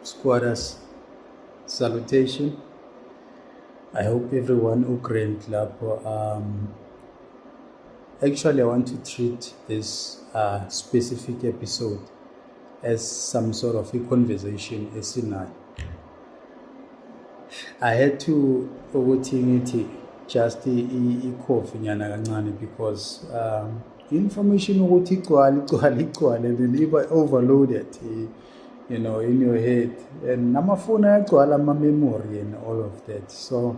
Squatters, salutation. I hope everyone who grant lapo. Actually, I want to treat this specific episode as some sort of a conversation. I had to just coffee because information and then if I overloaded in your head and my phone my memory and all of that. So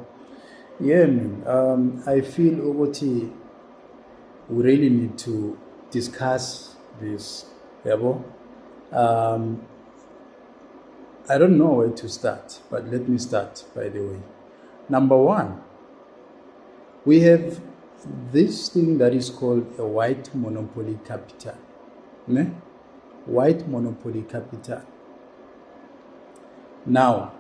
I feel we really need to discuss this. I don't know where to start, but let me start by the way. Number one, we have this thing that is called a white monopoly capital. White monopoly capital. Now,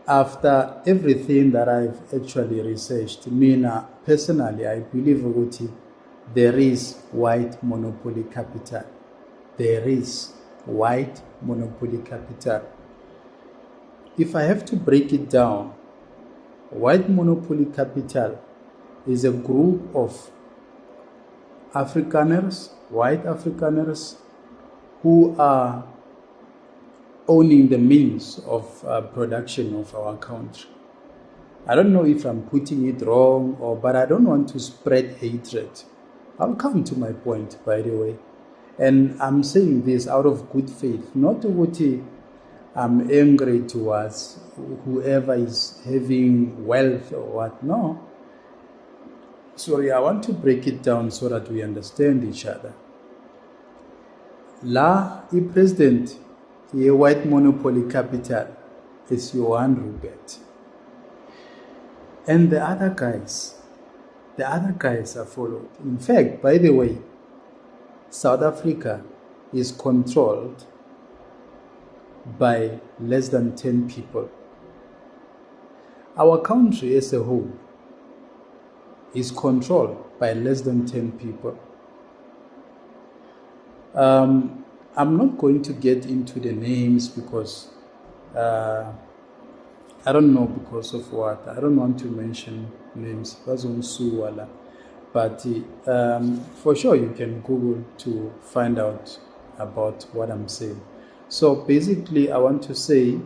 after everything that I've actually researched, personally, I believe there is white monopoly capital. There is white monopoly capital. If I have to break it down, white monopoly capital is a group of Afrikaners, white Afrikaners, who are owning the means of production of our country. I don't know if I'm putting it wrong, but I don't want to spread hatred. I'll come to my point, by the way. And I'm saying this out of good faith, not to I'm angry towards whoever is having wealth or what. No. Sorry, I want to break it down so that we understand each other. The president a white monopoly capital is Johan Rupert. And the other guys are followed. In fact, by the way, South Africa is controlled by less than 10 people. Our country as a whole is controlled by less than 10 people. I'm not going to get into the names because I don't know because of what. I don't want to mention names. But for sure you can Google to find out about what I'm saying. So basically I want to say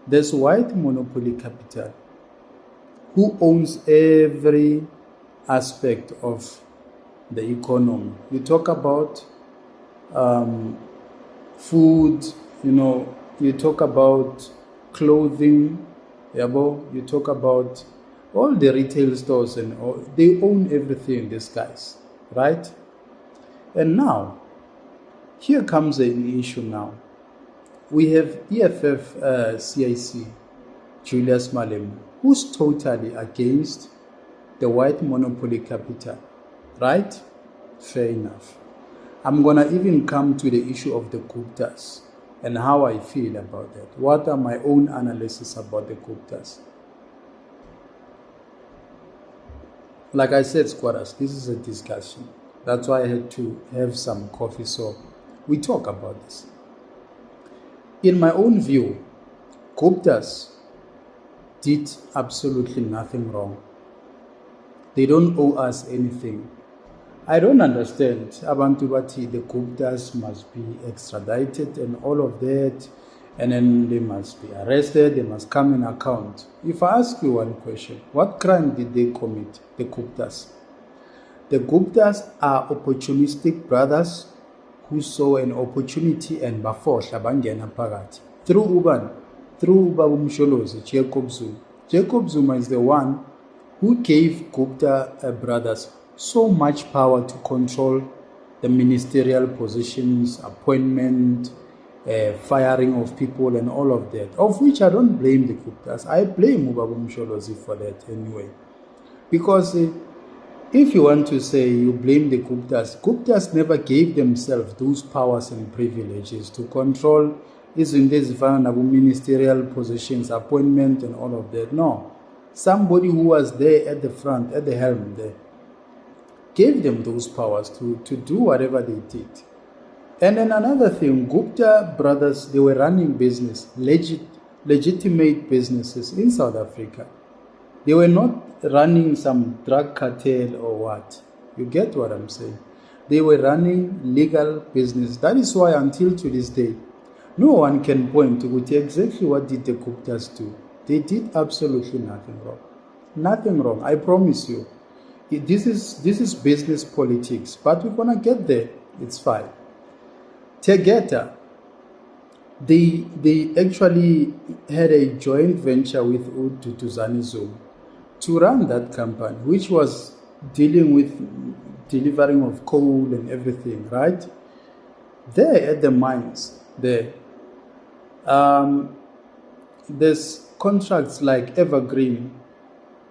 there's white monopoly capital who owns every aspect of the economy. You talk about food, you talk about clothing, you talk about all the retail stores and all, they own everything, these guys, right? And now, here comes an issue now. We have EFF CIC Julius Malema, who's totally against the white monopoly capital, right? Fair enough. I'm going to even come to the issue of the Guptas and how I feel about that. What are my own analysis about the Guptas? Like I said, squatters, this is a discussion. That's why I had to have some coffee, so we talk about this. In my own view, Guptas did absolutely nothing wrong. They don't owe us anything. I don't understand. Abantu bati the Guptas must be extradited and all of that, and then they must be arrested, they must come in account. If I ask you one question, what crime did they commit, the Guptas? The Guptas are opportunistic brothers who saw an opportunity and bafohla bangena phakathi. Through Babu Msholozi, Jacob Zuma. Jacob Zuma is the one who gave Gupta brothers so much power to control the ministerial positions, appointment, firing of people and all of that, of which I don't blame the Guptas. I blame Babu Msholozi for that anyway. Because if you want to say you blame the Guptas never gave themselves those powers and privileges to control ministerial positions, appointment and all of that. No. Somebody who was there at the front, at the helm there, gave them those powers to do whatever they did. And then another thing, Gupta brothers, they were running business, legitimate businesses in South Africa. They were not running some drug cartel or what. You get what I'm saying? They were running legal business. That is why until to this day, no one can point to exactly what did the Guptas do. They did absolutely nothing wrong. Nothing wrong, I promise you. This is business politics, but we're gonna get there. It's fine. Tegeta, they actually had a joint venture with Duduzane Zuma to run that company, which was dealing with delivering of coal and everything, right? There at the mines, there's contracts like Evergreen,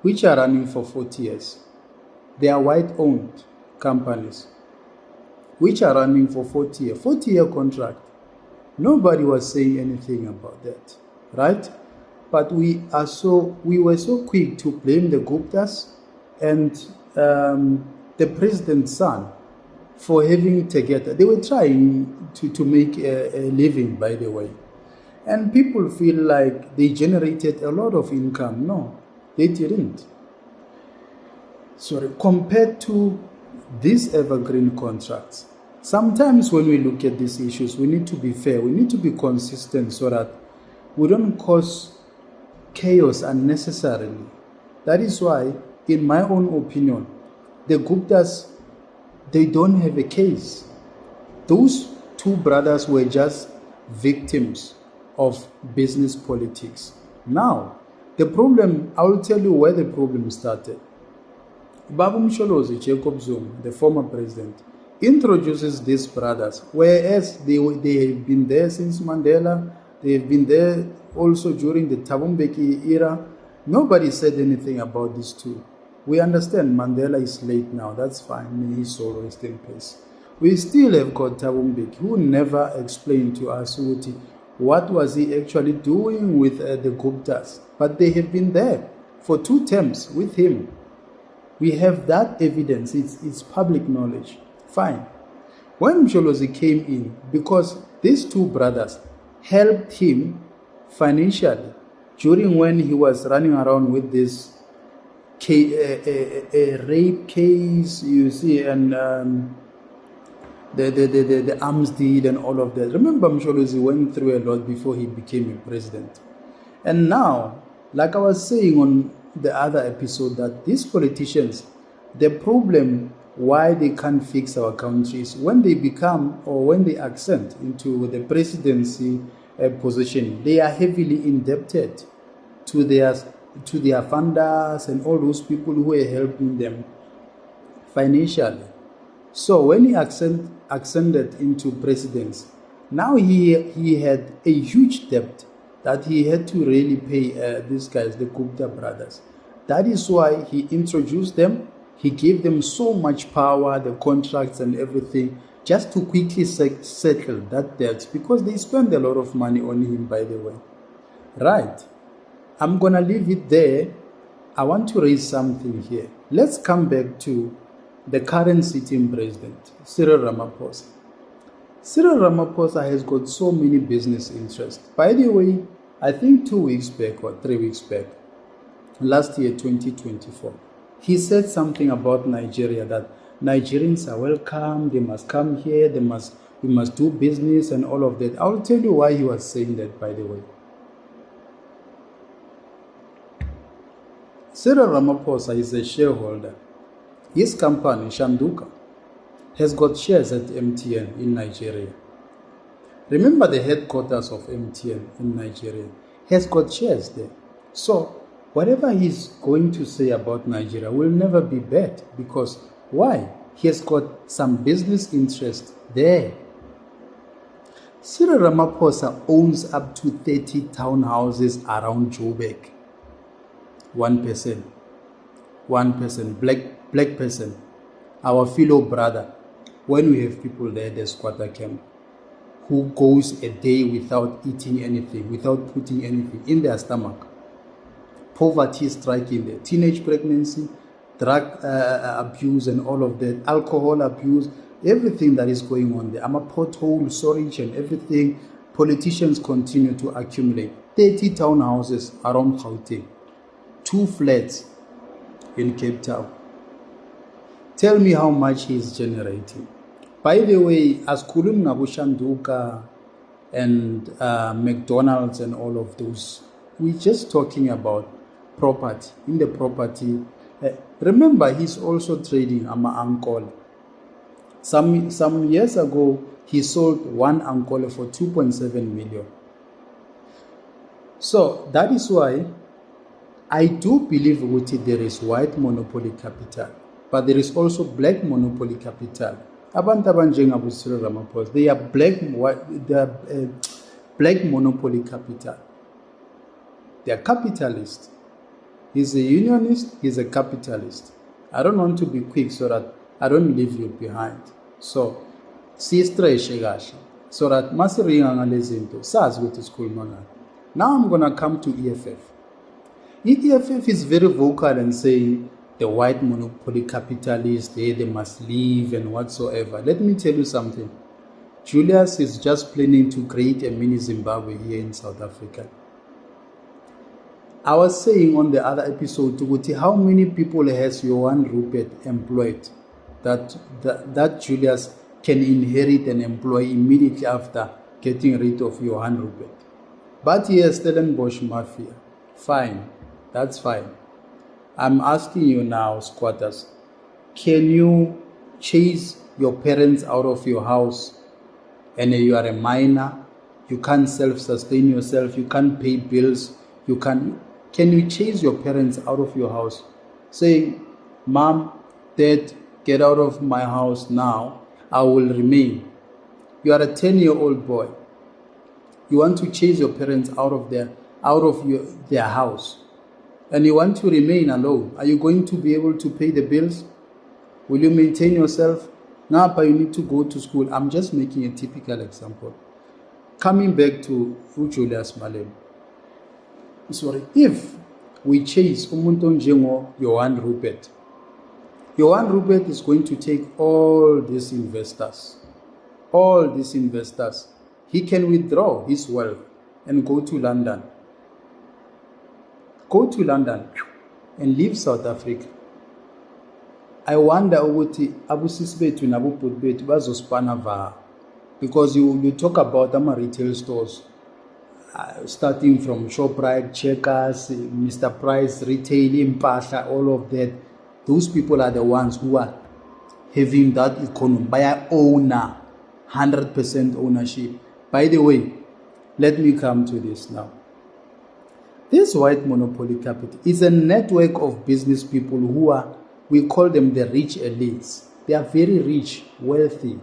which are running for 40 years. They are white-owned companies, which are running for 40-year contract. Nobody was saying anything about that, right? But we were so quick to blame the Guptas and the president's son for having Tegeta. They were trying to make a living, by the way. And people feel like they generated a lot of income. No, they didn't. Sorry, compared to these evergreen contracts, sometimes when we look at these issues, we need to be fair, we need to be consistent so that we don't cause chaos unnecessarily. That is why, in my own opinion, the Guptas, they don't have a case. Those two brothers were just victims of business politics. Now, the problem, I will tell you where the problem started. Babu Msholozi, Jacob Zuma, the former president, introduces these brothers, whereas they have been there since Mandela, they have been there also during the Thabo Mbeki era. Nobody said anything about these two. We understand Mandela is late now, that's fine, may his soul rest in peace. We still have got Thabo Mbeki, who never explained to us what was he actually doing with the Guptas. But they have been there for 2 terms with him. We have that evidence, it's public knowledge. Fine. When Msholozi came in, because these two brothers helped him financially during when he was running around with this rape case, you see, and the arms deal and all of that. Remember, Msholozi went through a lot before he became a president. And now, like I was saying on the other episode, that these politicians, the problem why they can't fix our countries, when they become or when they ascend into the presidency position, they are heavily indebted to their funders and all those people who are helping them financially. So when he ascended into presidency, now he had a huge debt that he had to really pay these guys, the Gupta brothers. That is why he introduced them. He gave them so much power, the contracts and everything, just to quickly settle that debt, because they spend a lot of money on him, by the way. Right. I'm going to leave it there. I want to raise something here. Let's come back to the current sitting president, Cyril Ramaphosa. Cyril Ramaphosa has got so many business interests. By the way, I think 2 weeks back or 3 weeks back, last year, 2024, he said something about Nigeria, that Nigerians are welcome, they must come here, we must do business and all of that. I'll tell you why he was saying that, by the way. Cyril Ramaphosa is a shareholder. His company, Shanduka, has got shares at MTN in Nigeria. Remember, the headquarters of MTN in Nigeria has got shares there. So whatever he's going to say about Nigeria will never be bad, because why? He has got some business interest there. Cyril Ramaphosa owns up to 30 townhouses around Joburg. 1%, black person, our fellow brother. When we have people there, the squatter camp, who goes a day without eating anything, without putting anything in their stomach. Poverty striking there, teenage pregnancy, drug abuse and all of that, alcohol abuse. everything that is going on there. I'm a pothole, storage and everything. Politicians continue to accumulate. 30 townhouses around Gauteng, 2 flats in Cape Town. Tell me how much he's generating. By the way, as Kulum Nabushanduka and McDonald's and all of those, we're just talking about property. In the property, remember, he's also trading my uncle. Some years ago, he sold one uncle for 2.7 million. So that is why I do believe there is white monopoly capital, but there is also black monopoly capital. They are black monopoly capital. They are capitalists. He's a unionist, he's a capitalist. I don't want to be quick so that I don't leave you behind. So, so that now I'm going to come to EFF. EFF is very vocal and saying the white monopoly capitalists, they must leave and whatsoever. Let me tell you something. Julius is just planning to create a mini Zimbabwe here in South Africa. I was saying on the other episode, how many people has Johan Rupert employed that Julius can inherit and employ immediately after getting rid of Johan Rupert. But he has Stellenbosch Mafia. Fine, that's fine. I'm asking you now, squatters, can you chase your parents out of your house and you are a minor, you can't self-sustain yourself, you can't pay bills, can you chase your parents out of your house saying, Mom, Dad, get out of my house now, I will remain. You are a 10-year-old boy. You want to chase your parents out of their house, and you want to remain alone. Are you going to be able to pay the bills? Will you maintain yourself? Now, but you need to go to school. I'm just making a typical example. Coming back to Julius Malema. Sorry, if we chase umuntu njengo Johan Rupert, Johan Rupert is going to take all these investors. He can withdraw his wealth and go to London. And leave South Africa. I wonder what abusisi bethu nabobhuti bethu bazospana va, because you talk about retail stores, starting from Shoprite, Checkers, Mr. Price, Retail, Impasha, all of that. Those people are the ones who are having that economy by an owner, 100% ownership. By the way, let me come to this now. This white monopoly capital is a network of business people who are, we call them the rich elites. They are very rich, wealthy,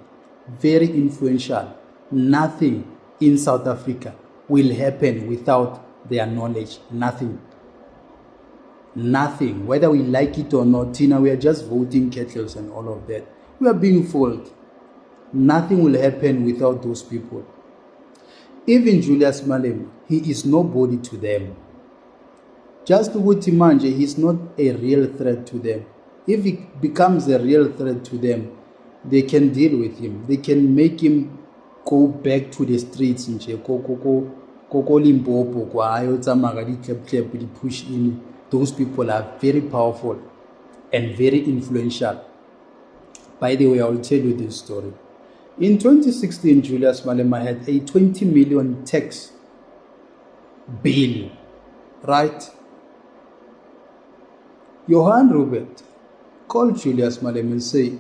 very influential. Nothing in South Africa will happen without their knowledge. Nothing. Whether we like it or not, Tina, we are just voting kettles and all of that. We are being fooled. Nothing will happen without those people. Even Julius Malema, he is nobody to them. Just Wuti Manje, he's not a real threat to them. If he becomes a real threat to them, they can deal with him. They can make him go back to the streets in push in. Those people are very powerful and very influential. By the way, I will tell you this story. In 2016, Julius Malema had a 20 million tax bill, right? Johan Rupert called Julius Malema and say,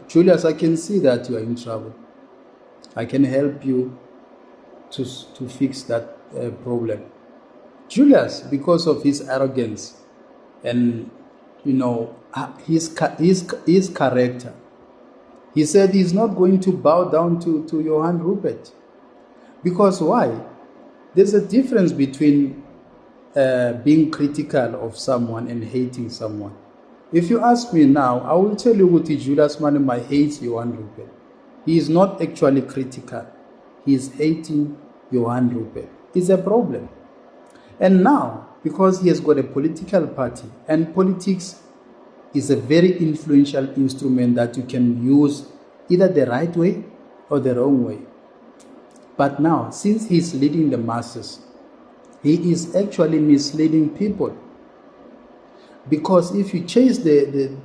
Julius, I can see that you are in trouble. I can help you to fix that problem. Julius, because of his arrogance and his character, he said he's not going to bow down to Johan Rupert. Because why? There's a difference between being critical of someone and hating someone. If you ask me now, I will tell you what Julius Malema hates Johan Rupert. He is not actually critical. He is hating Johan Rupert. It's a problem. And now, because he has got a political party, and politics is a very influential instrument that you can use either the right way or the wrong way. But now, since he's leading the masses, he is actually misleading people. Because if you chase the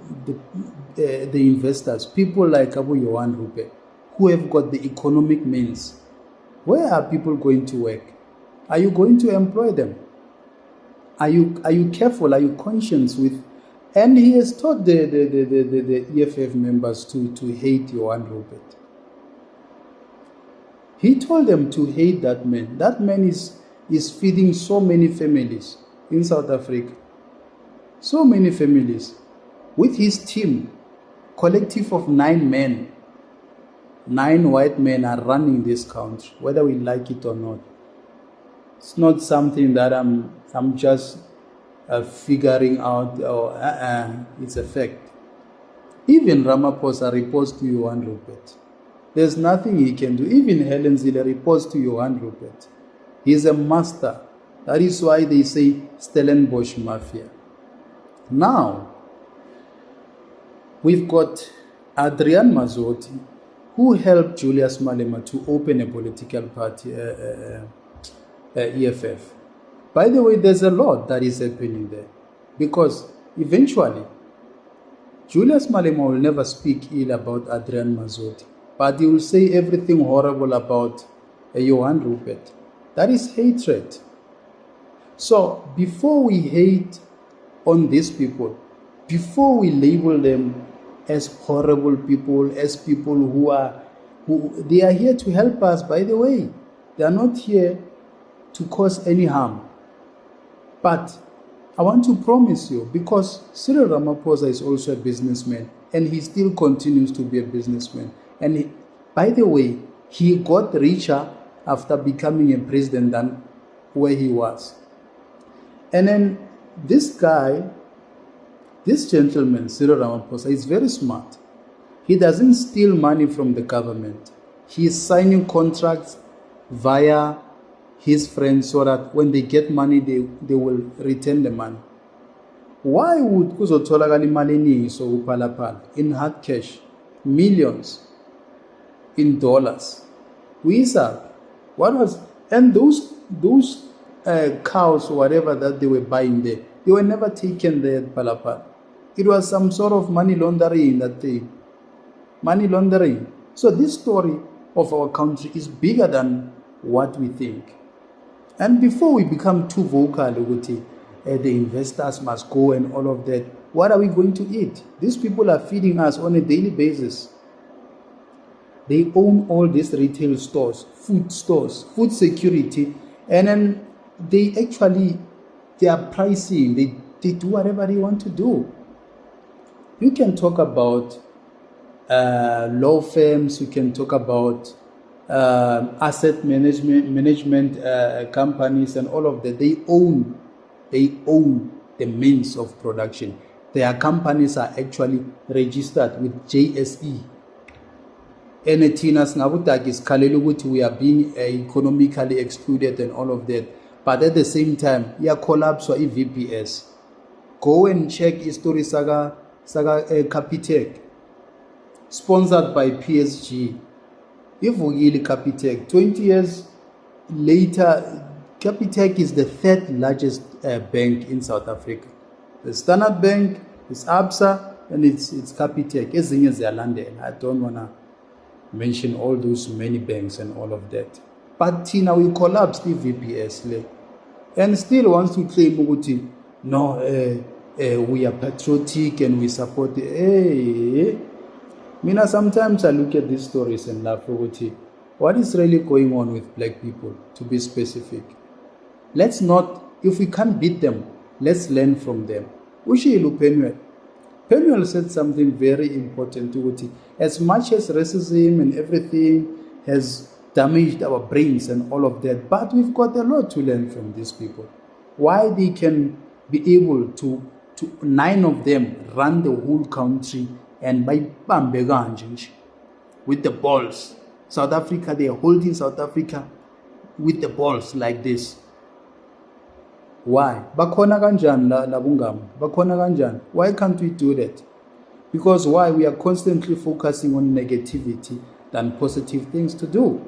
investors, people like Johan Rupert, who have got the economic means, where are people going to work? Are you going to employ them? Are you careful? Are you conscious with? And he has taught the EFF members to hate Johan Rupert. He told them to hate that man. That man is feeding so many families in South Africa. So many families. With his team, collective of 9 men, 9 white men are running this country, whether we like it or not. It's not something that I'm just figuring out, or it's a fact. Even Ramaphosa reports to Johan Rupert. There's nothing he can do. Even Helen Zille reports to Johan Rupert. He's a master. That is why they say Stellenbosch Mafia. Now, we've got Adrian Mazzotti, who helped Julius Malema to open a political party, EFF. By the way, there's a lot that is happening there. Because eventually, Julius Malema will never speak ill about Adrian Mazzotti. But he will say everything horrible about Johan Rupert. That is hatred. So, before we hate on these people, before we label them as horrible people, as people who they are here to help us, by the way. They are not here to cause any harm. But I want to promise you, because Cyril Ramaphosa is also a businessman, and he still continues to be a businessman. And by the way, he got richer after becoming a president than where he was. And then this guy, this gentleman, Cyril Ramaphosa, is very smart. He doesn't steal money from the government. He is signing contracts via his friends so that when they get money, they will return the money. Why would kuzotholakala imali eningi sokuphalaphala in hard cash, millions in dollars? And those cows or whatever that they were buying there, they were never taken there at Palapal. It was some sort of money laundering that thing. Money laundering. So this story of our country is bigger than what we think. And before we become too vocal, the investors must go and all of that, what are we going to eat? These people are feeding us on a daily basis. They own all these retail stores, food security, and then they are pricing, they do whatever they want to do. You can talk about law firms, you can talk about asset management companies and all of that. They own the means of production. Their companies are actually registered with JSE. And we are being economically excluded and all of that. But at the same time, collapse or VPS. Go and check history saga Capitec, sponsored by PSG. If we Capitec, 20 years later, Capitec is the 3rd largest bank in South Africa. The Standard Bank is ABSA, and it's Capitec. I don't want to mention all those many banks and all of that. But now we collapsed the VPS. And still wants to claim, no, we are patriotic and we support the... sometimes I look at these stories and laugh. What is really going on with black people, to be specific? Let's not, if we can't beat them, let's learn from them. Penuel said something very important to Uti. As much as racism and everything has damaged our brains and all of that, but we've got a lot to learn from these people. Why they can be able to 9 of them run the whole country and by Bambeganj with the balls. South Africa, they are holding South Africa with the balls like this. Why? Bakhona kanjani la bungam? Bakhona kanjani? Why can't we do that? Because why? We are constantly focusing on negativity than positive things to do.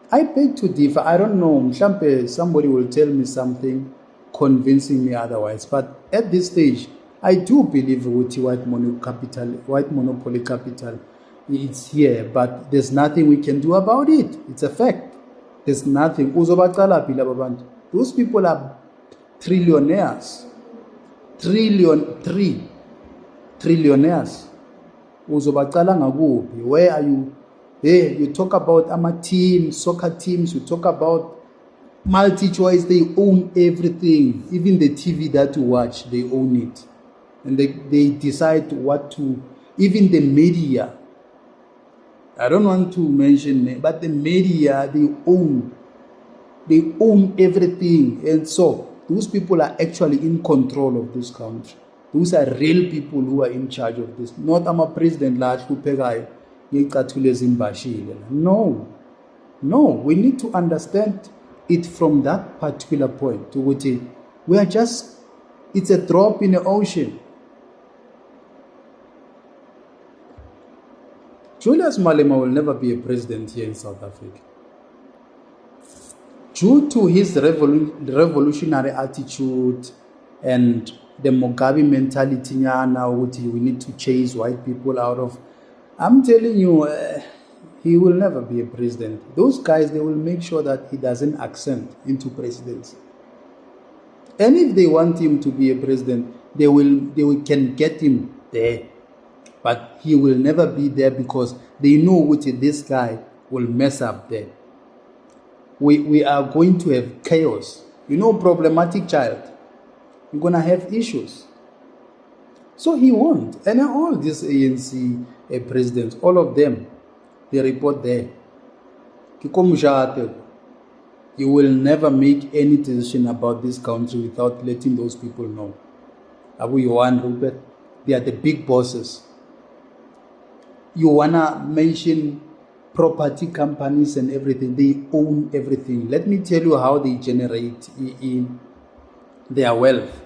I beg to differ. I don't know. Mhlampe somebody will tell me something convincing me otherwise. But at this stage, I do believe with white monopoly capital, it's here. But there's nothing we can do about it. It's a fact. There's nothing. Those people are trillionaires. Trillionaires. Where are you? Hey, you talk about soccer teams, you talk about multi-choice, they own everything. Even the TV that you watch, they own it. And they decide what to, even the media. I don't want to mention it, but the media, they own everything. And so, those people are actually in control of this country. Those are real people who are in charge of this. Not I'm a president, no, we need to understand it from that particular point. We are just, it's a drop in the ocean. Julius Malema will never be a president here in South Africa. Due to his revolutionary attitude and the Mugabe mentality, we need to chase white people out of. I'm telling you, he will never be a president. Those guys, they will make sure that he doesn't ascend into presidency. And if they want him to be a president, they can get him there. But he will never be there because they know this guy will mess up there. We are going to have chaos. Problematic child. You're going to have issues. So he won't. And all these ANC presidents, all of them, they report there. You will never make any decision about this country without letting those people know. Abu Johan Rupert, they are the big bosses. You wanna mention property companies and everything, they own everything. Let me tell you how they generate their wealth.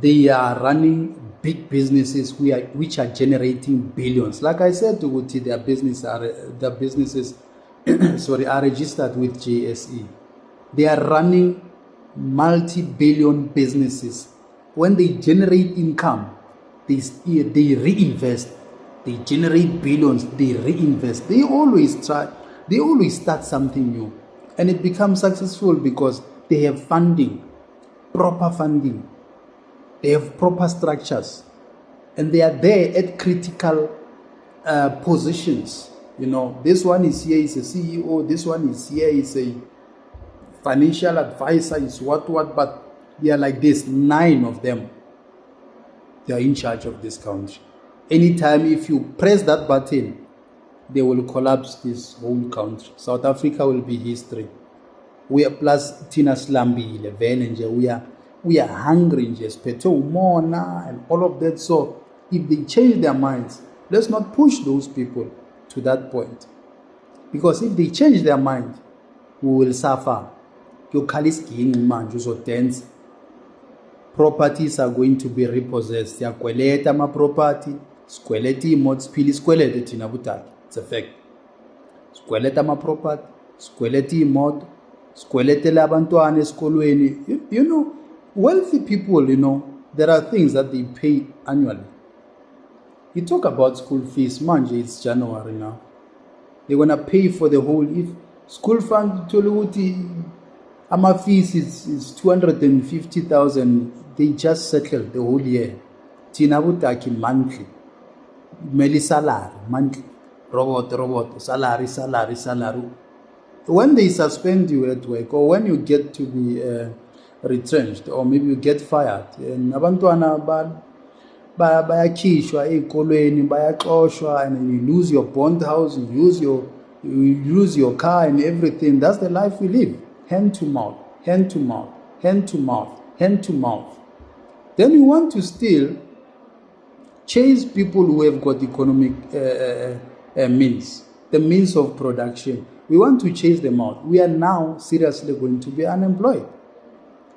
They are running big businesses which are generating billions. Like I said, their businesses are registered with JSE. They are running multi-billion businesses. When they generate income, they reinvest. They generate billions, they reinvest. They always start something new. And it becomes successful because they have funding, proper funding. They have proper structures. And they are there at critical positions. This one is here, is a CEO. This one is here, is a financial advisor, is what. But they are like this, 9 of them. They are in charge of this country. Anytime if you press that button, they will collapse this whole country. South Africa will be history. We are plus Tina Slambile, we are hungry, just Mona and all of that. So if they change their minds, let's not push those people to that point. Because if they change their mind, we will suffer. Your Kaliski man just dance. Properties are going to be repossessed. Yakweleta ma property. Skweleti mods pili skwelete tina butaki. It's a fact. Skweleta ma property. Skweleti mod. Skwelete labantuane eskolweni. Wealthy people, there are things that they pay annually. You talk about school fees, manje, it's January now. They're going to pay for the whole, if school fund, ama fees is 250,000, they just settle the whole year. Tinabutaki monthly. Meli salary, monthly. Robot, salary. When they suspend you at work, or when you get to be retrenched, or maybe you get fired, and abantwana bayakhishwa ezikolweni bayaxoshwa, and you lose your bond house, you lose your car and everything. That's the life we live. Hand to mouth. Then we want to still chase people who have got economic means, the means of production. We want to chase them out. We are now seriously going to be unemployed.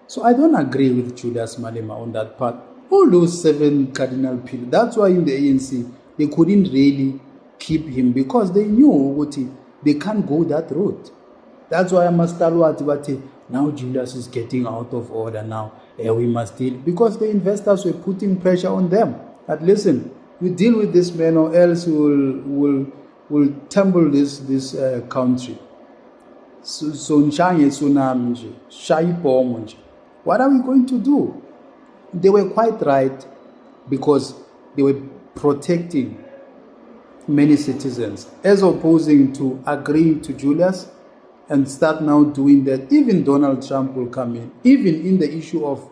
So I don't agree with Julius Malema on that part. All those 7 cardinal pillars, that's why in the ANC, they couldn't really keep him because they knew what they can't go that route. That's why I must tell what now Julius is getting out of order now. We must deal, because the investors were putting pressure on them. That listen, you deal with this man or else you will tumble this country. So tsunami nje, shayi bomo nje. What are we going to do? They were quite right because they were protecting many citizens, as opposing to agreeing to Julius and start now doing that. Even Donald Trump will come in, even in the issue of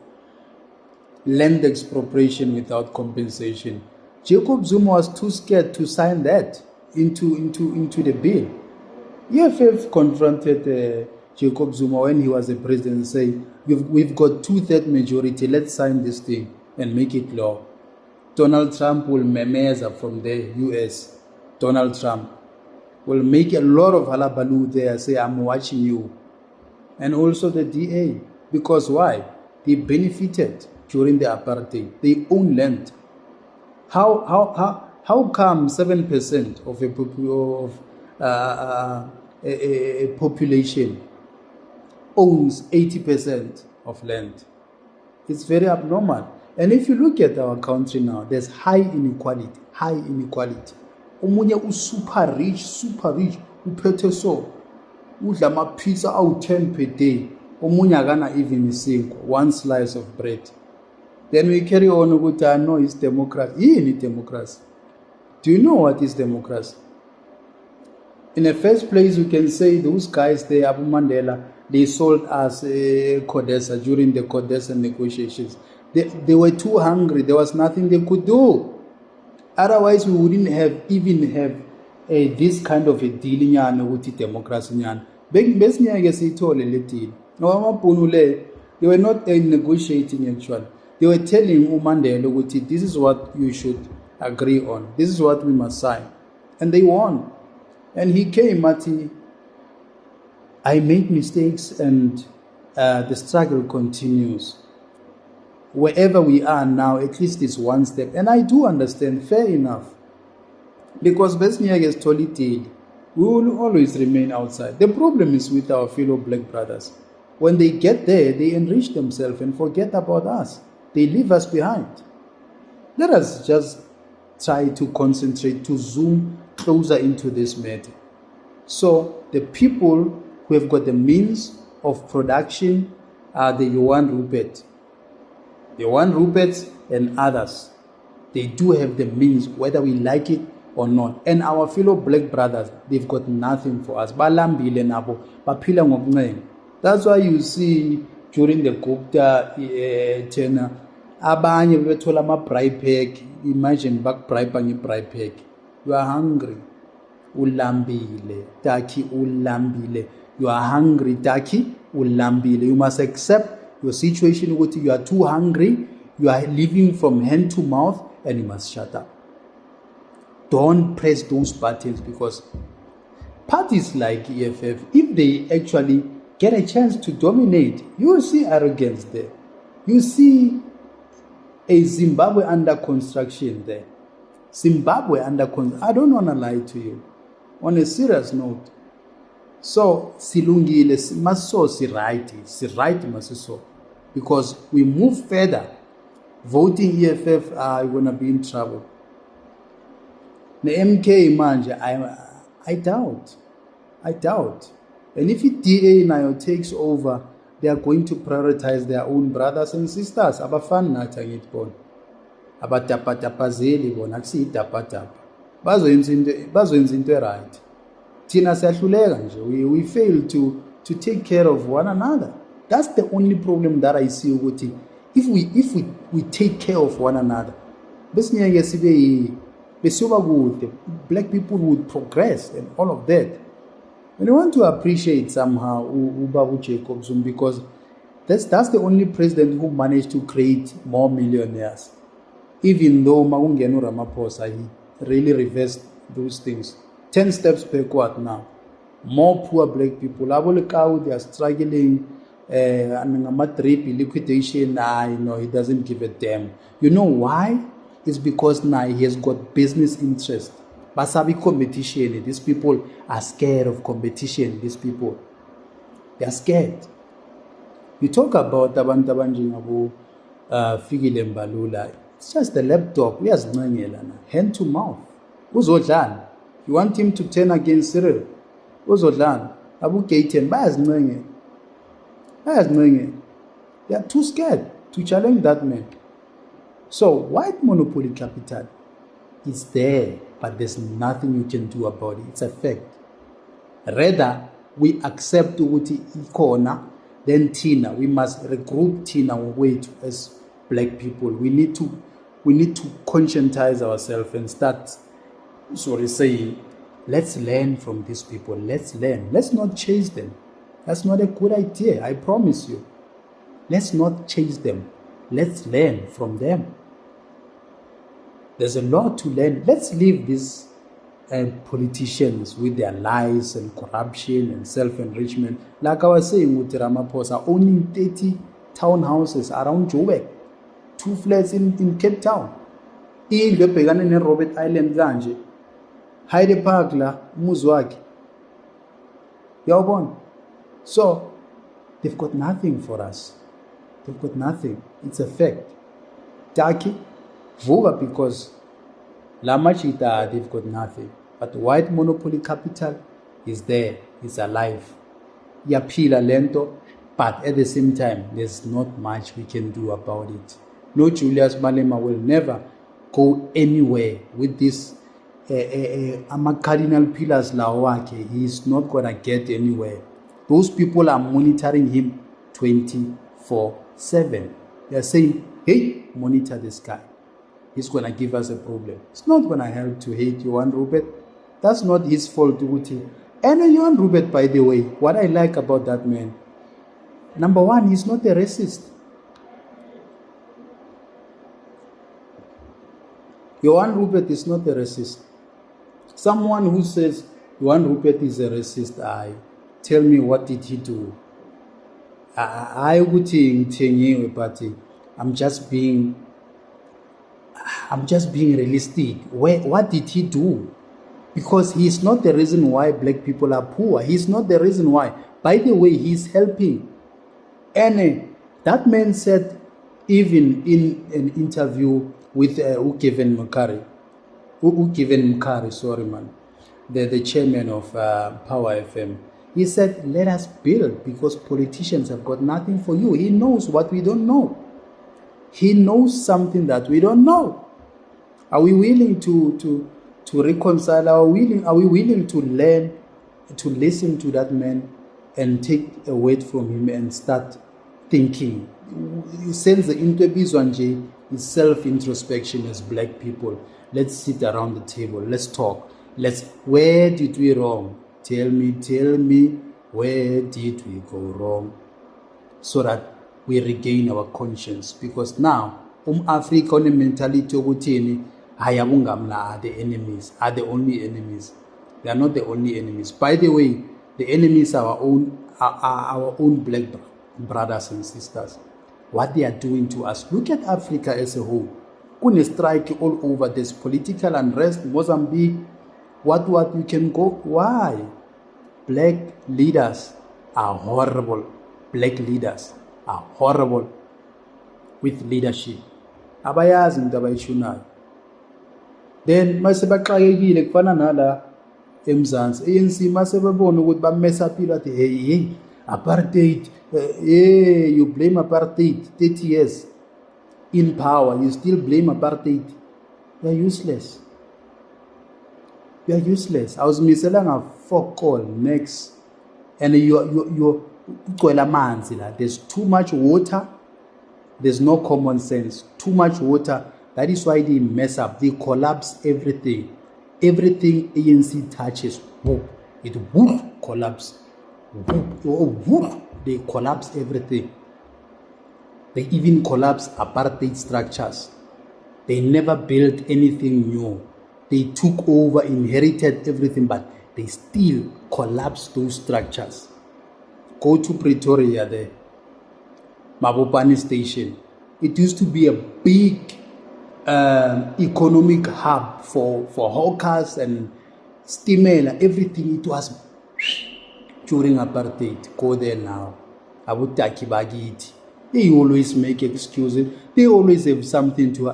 land expropriation without compensation. Jacob Zuma was too scared to sign that into the bill. EFF confronted Jacob Zuma when he was the president and say, we've got 2/3 majority, let's sign this thing and make it law. Donald Trump will memeza from the US. Donald Trump will make a lot of halabaloo there, say, I'm watching you. And also the DA. Because why? They benefited during the apartheid. They own land. How come 7% of a population owns 80% of land? It's very abnormal. And if you look at our country now, there's high inequality. Omunye super rich, uphethe so udla ama-pizza awu-10 per day. Omunye akana even isinkwa, 1 slice of bread. Then we carry on ukuthi I know it's democracy. Yini democracy? Do you know what is democracy? In the first place, you can say those guys there, Abu Mandela, they sold us Codesa during the Codesa negotiations. They were too hungry. There was nothing they could do. Otherwise, we wouldn't have this kind of a deal with democracy. They were not negotiating actually. They were telling Mandela, this is what you should agree on. This is what we must sign. And they won. And he came at I made mistakes and the struggle continues. Wherever we are now, at least it's one step. And I do understand, fair enough. Because Besniak has told it, we will always remain outside. The problem is with our fellow black brothers. When they get there, they enrich themselves and forget about us. They leave us behind. Let us just try to concentrate, to zoom closer into this matter. So the people who have got the means of production are the Johan Rupert. Johan Rupert and others. They do have the means, whether we like it or not. And our fellow black brothers, they've got nothing for us. That's why you see during the Gupta tenure, abanye bethola ama-bribe pack. Imagine back bribe pack. You are hungry. Ulambile. Taki ulambile. You are hungry. Taki ulambile. You must accept your situation with you are too hungry. You are living from hand to mouth and you must shut up. Don't press those buttons, because parties like EFF, if they actually get a chance to dominate, you will see arrogance there. You see a Zimbabwe under construction there. Zimbabwe under construction. I don't want to lie to you. On a serious note. So, silungile, maso si right maso. Because we move further, voting EFF, are going to be in trouble. The MK manje, I doubt. And if it DA now takes over, they are going to prioritize their own brothers and sisters. Abafana nathi angitibona. Abatapatapazeli bona akusiyitapatapa. Bazoyenza into right. Thina siyahluleka nje. We fail to take care of one another. That's the only problem that I see ukuthi if we take care of one another, black people would progress and all of that. And I want to appreciate somehow Ubabu Jacob Zuma, because that's the only president who managed to create more millionaires. Even though Magungenu Ramaphosa, he really reversed those things. 10 steps backward now. More poor black people. They are struggling drip liquidation, he doesn't give a damn. You know why? It's because now he has got business interest. Basabi competition. These people are scared of competition. These people, they are scared. You talk about Tabantabanjinabu, Figile Mbalula. It's just the laptop. We as hand to mouth. Uzodlan. You want him to turn against Cyril? Uzodlan. Abu Kaitan. They are too scared to challenge that man. So white monopoly capital is there, but there's nothing you can do about it. It's a fact. Rather, we accept Uti Ikona, then Tina. We must regroup Tina weight as black people. We need to conscientize ourselves and start saying, let's learn from these people. Let's learn. Let's not chase them. That's not a good idea, I promise you. Let's not chase them. Let's learn from them. There's a lot to learn. Let's leave these politicians with their lies and corruption and self-enrichment. Like I was saying with Ramaphosa, owning 30 townhouses around Joburg, 2 flats in Cape Town. Indlu ebhekane ne-Robert Island kanje. Hyde Park la, umuzi wakhe. Yawubona? So, they've got nothing for us. They've got nothing. It's a fact. Taki, Vuga, because La Machita, they've got nothing. But white monopoly capital is there. It's alive. Yapila lento, but at the same time, there's not much we can do about it. No, Julius Malema will never go anywhere with this cardinal pillars lawake. He's not going to get anywhere. Those people are monitoring him 24/7. They are saying, hey, monitor this guy. He's going to give us a problem. It's not going to help to hate Johan Rupert. That's not his fault, Uti. And Johan Rupert, by the way, what I like about that man, number one, he's not a racist. Johan Rupert is not a racist. Someone who says Johan Rupert is a racist, tell me, what did he do? I would think, but I'm just being realistic. What did he do? Because he's not the reason why black people are poor. He's not the reason why. By the way, he's helping. And that man said, even in an interview with Kevin Mukari, the chairman of Power FM, he said, let us build, because politicians have got nothing for you. He knows what we don't know. He knows something that we don't know. Are we willing to reconcile? Are we willing to learn, to listen to that man and take a word from him and start thinking? He sends the interview is self-introspection as black people. Let's sit around the table. Let's talk. Where did we wrong? Tell me, where did we go wrong? So that we regain our conscience. Because now, Africa on the mentality of Hayabungamla are the enemies, are the only enemies. They are not the only enemies. By the way, the enemies are our own black brothers and sisters. What they are doing to us. Look at Africa as a whole. Kuna strike all over. There's political unrest. Mozambique. What you can go? Why? Black leaders are horrible. Black leaders are horrible with leadership. Abayazi into abayishunayo. Then masebaxakekile kufana nala eMzansi. ANC masebebona ukuthi bamesa phila athi hey apartheid. You blame apartheid 30 years in power. You still blame apartheid. You are useless. You are useless. I was miselanga for call next, and you're there's too much water. There's no common sense. Too much water. That is why they mess up. They collapse everything. Everything ANC touches, it collapse. They collapse everything. They even collapse apartheid structures. They never built anything new. They took over, inherited everything, but they still collapsed those structures. Go to Pretoria there. Mabopane Station. It used to be a big economic hub for hawkers and steamer, everything. It was during apartheid. Go there now. Abutaki bagiti. They always make excuses. They always have something to.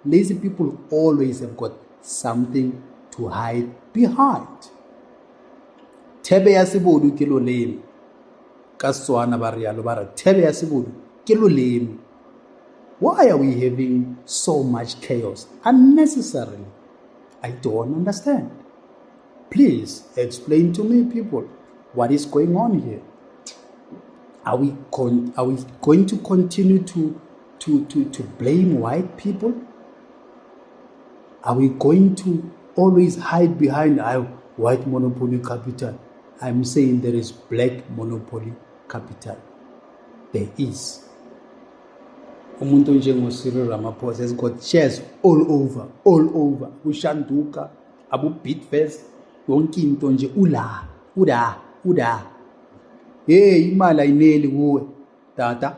Lazy people always have got something to hide behind. Tebe ya sibodu kilo lemi. Kaswana barialo bara. Tebe ya sibodu kilo lemi. Why are we having so much chaos unnecessarily? I don't understand. Please explain to me, people, what is going on here? Are we going to continue to blame white people? Are we going to always hide behind white monopoly capital? I'm saying there is black monopoly capital. There is. Umuntu njengo Cyril Ramaphosa has got shares all over. Ushanduka, Abu Bitfest, yonke into nje uda. Hey, imali ayineli kuwe tata.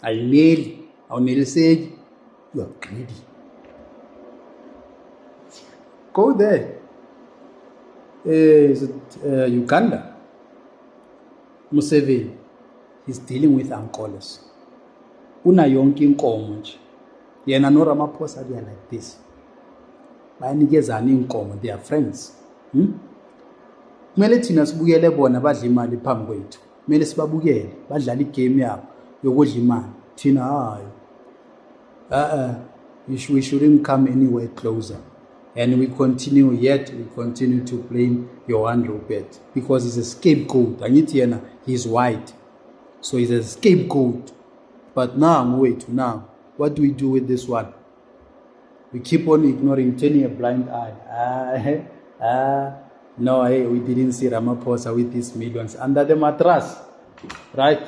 Ayineli, awuneliseki. You are greedy. Go there. Is it Uganda? Museveni, he's dealing with Angolas. Una yonke inkomo nje. Yena no Ramaphosa they are like this. Bayanikezana inkomo, they are friends. Kumele thina sibukele bona badla imali phambi kwethu. Kumele sibabukele badlala igame yabo yokudla imali. Thina hayi. We shouldn't come anywhere closer. And we continue to blame Johan Rupert because he's a scapegoat. Angithi yena he's white. So he's a scapegoat. But now, what do we do with this one? We keep on ignoring, turning a blind eye. No, we didn't see Ramaphosa with these millions under the mattress, right?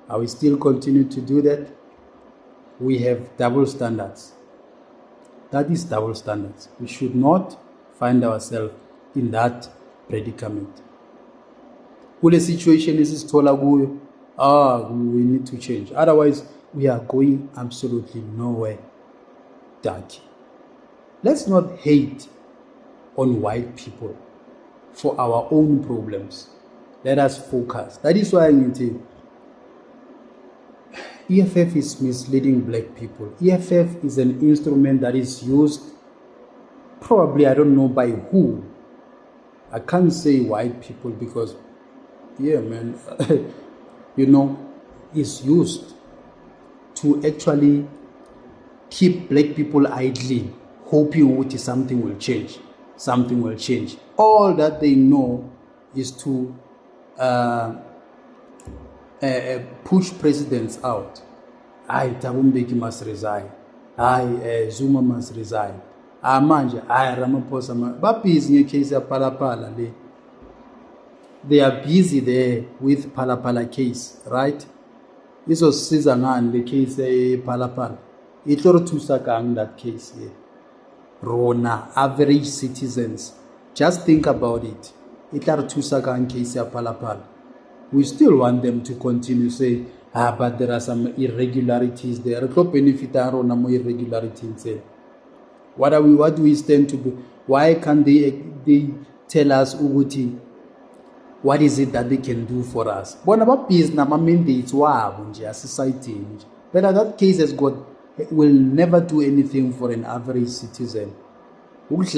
Are we still continue to do that? We have double standards. That is double standards. We should not find ourselves in that predicament. Kule situation is thola kuyo. We need to change. Otherwise, we are going absolutely nowhere. Daddy. Let's not hate on white people for our own problems. Let us focus. That is why I need EFF is misleading black people. EFF is an instrument that is used, probably, I don't know by who. I can't say white people because, is used to actually keep black people idly, hoping that something will change. Something will change. All that they know is to push presidents out. Thabo Mbeki must resign. Zuma must resign. Manje, Ramaphosa babhizi ngecase ya Phalaphala le. They are busy there with Phalaphala case, right? Izosiza ngani le case ePhalaphala? Itloro thusa kang that case here. Rona average citizens, just think about it. Itloro thusa kang case ya Phalaphala. We still want them to continue say, but there are some irregularities there. What do we stand to be? Why can't they tell us Uguti? What is it that they can do for us? But that case will never do anything for an average citizen. Let's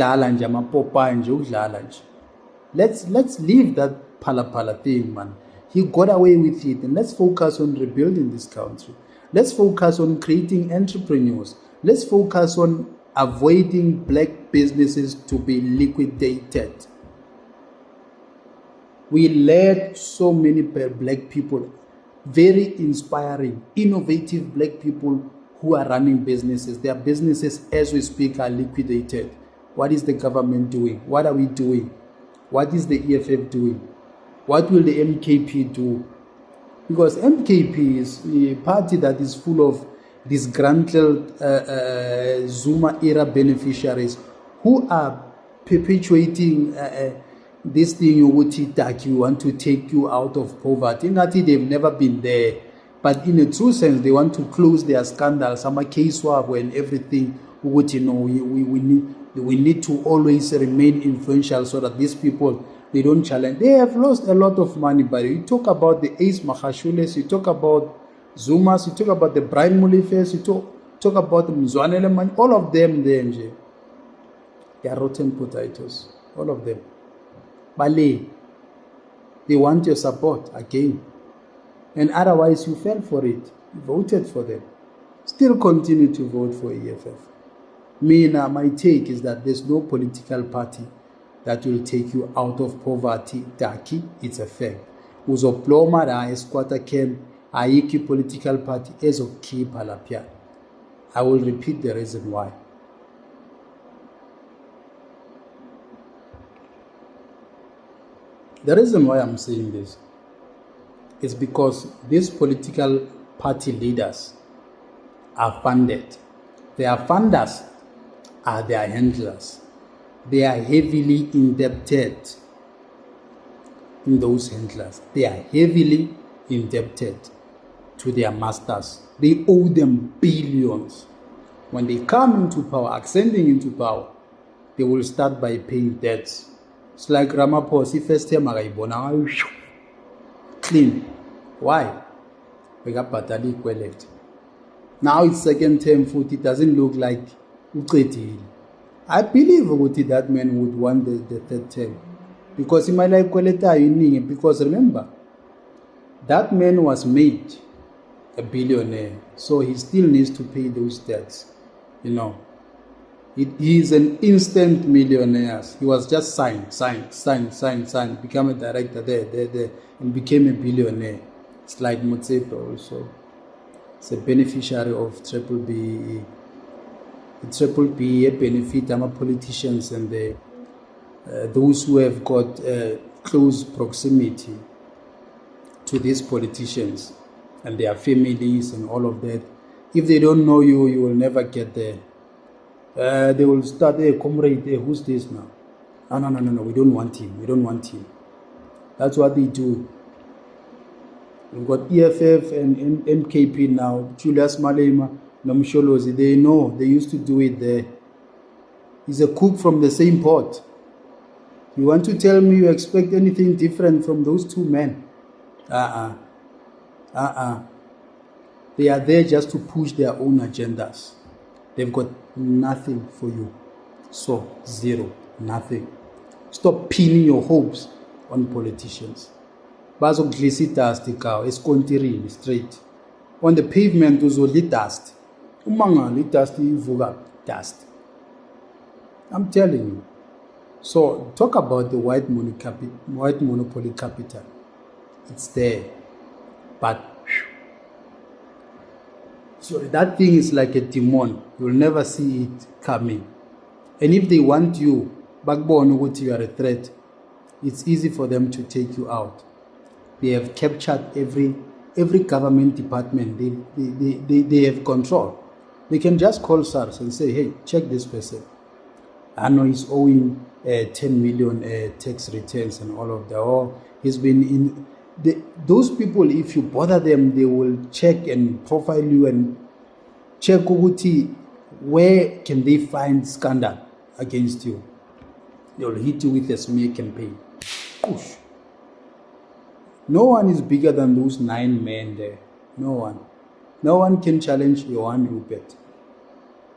leave that Phalaphala thing, man. He got away with it, and let's focus on rebuilding this country. Let's focus on creating entrepreneurs. Let's focus on avoiding black businesses to be liquidated. We led so many black people, very inspiring, innovative black people who are running businesses. Their businesses, as we speak, are liquidated. What is the government doing? What are we doing? What is the EFF doing? What will the MKP do? Because MKP is a party that is full of disgruntled Zuma era beneficiaries who are perpetuating this thing you want to take you out of poverty. They've never been there. But in a true sense, they want to close their scandals, some case swap and everything. We need to always remain influential so that these people, they don't challenge. They have lost a lot of money, but you talk about the Ace Mahashules, you talk about Zumas, you talk about the Brian Mulifes, you talk about the Mzwanele money, all of them there, they are rotten potatoes, all of them. Bale, they want your support again. And otherwise, you fell for it. You voted for them. Still continue to vote for EFF. My take is that there's no political party that will take you out of poverty. Taki, it's a fact. Uzoploma da esquata kem aiki political party ezo keep halapia. I will repeat the reason why. The reason why I'm saying this is because these political party leaders are funded. Their funders are their handlers. They are heavily indebted in those handlers. They are heavily indebted to their masters. They owe them billions. When they come into power, ascending into power, they will start by paying debts. It's like Ramaphosa, first time clean. Why? We got batali equivalent. Now it's second term food. It doesn't look like I believe that man would want the third term. Because in my life, because remember, that man was made a billionaire. So he still needs to pay those debts. He is an instant millionaire. He was just signed, become a director there, and became a billionaire. It's like Motsepe also. It's a beneficiary of Triple B, a benefit among politicians and those who have got close proximity to these politicians and their families and all of that. If they don't know you, you will never get there. They will start, hey, comrade, hey, who's this now? No, we don't want him. That's what they do. We've got EFF and MKP now, Julius Malema, Nomsholozi. They know, they used to do it there. He's a cook from the same pot. You want to tell me you expect anything different from those two men? They are there just to push their own agendas. They've got nothing for you. So, zero, nothing. Stop pinning your hopes on politicians. Bazo glisi dust ikaw, eskontirini straight. On the pavement, there's only dust. Umanga, dust, ivuga dust. I'm telling you. So, talk about the white monopoly capital. It's there. But so that thing is like a demon. You'll never see it coming. And if they want you, backbone what you are a threat, it's easy for them to take you out. They have captured every government department. They have control. They can just call SARS and say, hey, check this person. I know he's owing 10 million tax returns and all of that. Or he's been in... those people, if you bother them, they will check and profile you and check where can they find scandal against you. They will hit you with a smear campaign. Push. No one is bigger than those 9 men there. No one. No one can challenge Johan Rupert.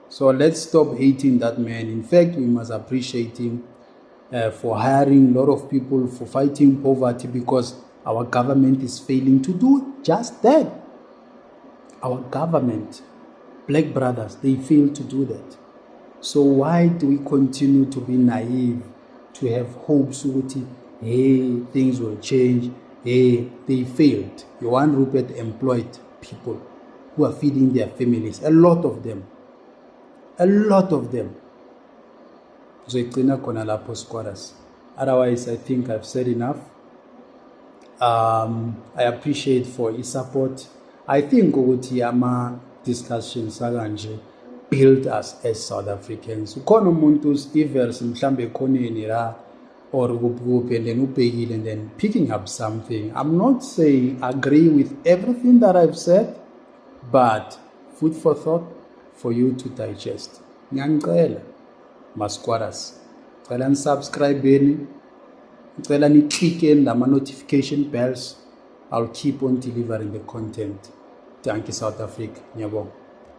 So let's stop hating that man. In fact, we must appreciate him for hiring a lot of people, for fighting poverty, because our government is failing to do just that. Our government, black brothers, they fail to do that. So why do we continue to be naive, to have hopes that, hey, things will change? Hey, they failed. Johan Rupert employed people who are feeding their families. A lot of them. So otherwise, I think I've said enough. I appreciate for his support. I think Yama discussions build us as South Africans. Ukhona umuntu Stevens mhlambe khoneni la or and then picking up something. I'm not saying agree with everything that I've said, but food for thought for you to digest. Ngiyangicela masquatters, cela nisubscribe, cela ni-click lama notification bells. I'll keep on delivering the content. Thank you, South Africa. Ngiyabonga.